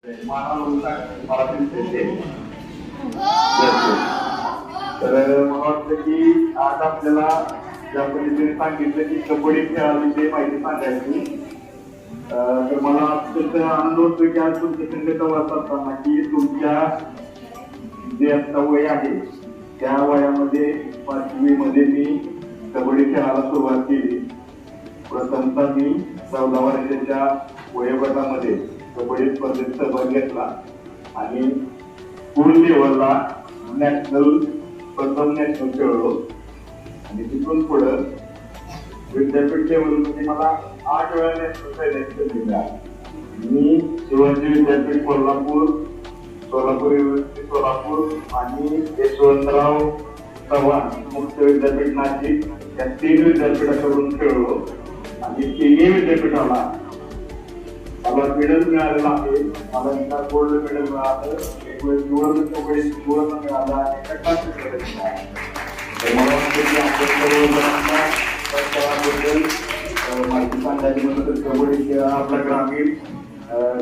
तर मला वाटतं की आज आपल्याला ज्या पद्धतीने सांगितलं की कबड्डी खेळाविषयी माहिती सांगायची, तर मला अत्यंत आनंद होतो की आज तुमच्या संघ संवाद साधताना की तुमच्या जे आता वय आहे त्या वयामध्ये 5वी मध्ये मी कबड्डी खेळायला सुरुवात केली. प्रथमतः मी 14 वर्षाच्या वयोगटामध्ये कबड्डी स्पर्धेत सहभाग घेतला आणि स्कूल लेवलला प्रथम नॅशनल खेळलो आणि तिथून पुढं विद्यापीठ लेवलमध्ये मला 8 वेळा नॅशनल खेळण्याची संधी मिळाली. मी शिवाजी विद्यापीठ कोल्हापूर, सोलापूर युनिव्हर्सिटी सोलापूर आणि यशवंतराव चव्हाण मुक्त विद्यापीठ नाशिक या 3 विद्यापीठाकडून खेळलो आणि तिन्ही विद्यापीठाला मला मेडल मिळालेला आहे. मला एकदा गोल्ड मेडल मिळालं, एक वेळेस सुवर्ण मिळालं आणि एका कांस्य मेडल मिळालं. तर मला वाटतं की आपण सर्वजणांना माहिती सांगायची म्हणून तर कबड्डी खेळ हा आपला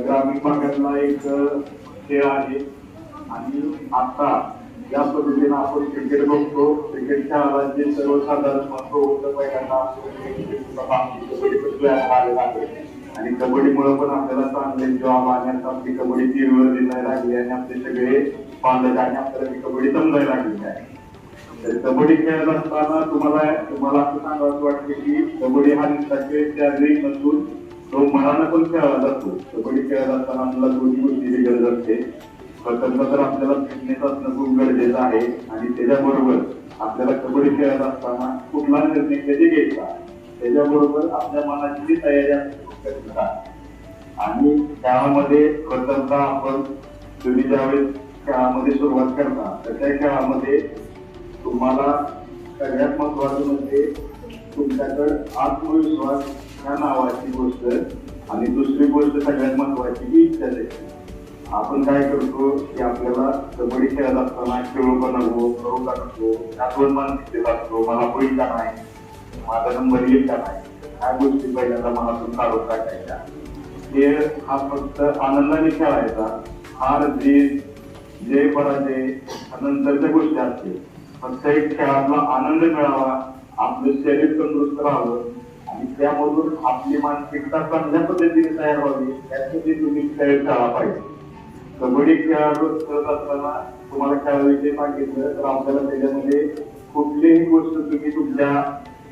ग्रामीण भागातला एक खेळ आहे आणि आता या पद्धतीने आपण क्रिकेट बघतो. क्रिकेट खेळाला जे सर्वसाधारण महत्व होतं पहिल्यांदा कबड्डी आलेला आहे आणि कबड्डीमुळे पण आपल्याला चांगले जॉब आणि आपली कबड्डी तीरवर दिसायला लागली आणि आपले सगळे पालक आणि आपल्याला ती कबड्डी समजायला लागली आहे. तर कबड्डी खेळत असताना तुम्हाला असं सांगावं वाटते की कबड्डी हा नुसता शारीरिक नसून तो मनानं पण खेळला जातो. कबड्डी खेळत असताना आपल्याला दोन्ही गोष्टीची गरज असते. प्रथम तर आपल्याला फिटनेस असणं खूप गरजेचं आहे आणि त्याच्याबरोबर आपल्याला कबड्डी खेळत असताना कुठला निर्णय कधी घ्यायचा त्याच्याबरोबर आपल्या मनाची तयारी असते. आणि खेळामध्ये प्रथमतः आपण तुम्ही ज्यावेळेस खेळामध्ये सुरुवात करता तर त्या खेळामध्ये तुम्हाला सगळ्यात महत्वाचं म्हणजे तुमच्याकडे आत्मविश्वास ह्या नावाची गोष्ट आणि दुसरी गोष्ट सगळ्यात महत्वाची ही इच्छा द्यायची. आपण काय करतो की आपल्याला कबड्डी खेळत असताना खेळू का नको, करू का नको, त्यातून मानसिकतेत असतो, मला होईल का नाही, माझा नंबर येईल का नाही, ह्या गोष्टी पहिल्यांदा मनातून काढून टाकायच्या. खेळ हा फक्त आनंदाने खेळायचा. हार जीत, जय पराजय नंतरच्या गोष्टी असते. फक्त एक खेळातला आनंद मिळावा, आपलं शरीर तंदुरुस्त राहावं आणि त्यामधून आपली मानसिकता चांगल्या पद्धतीने तयार व्हावी यासाठी तुम्ही खेळ खेळला पाहिजे. कबड्डी खेळत असताना तुम्हाला खेळाविषयी सांगितलं तर आपल्याला त्याच्यामध्ये कुठलीही गोष्ट तुम्ही तुमच्या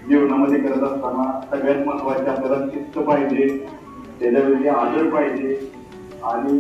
जीवनामध्ये करत असताना सगळ्यात महत्वाचे आपल्याला शिस्त पाहिजे, त्याच्याविषयी आदर पाहिजे आणि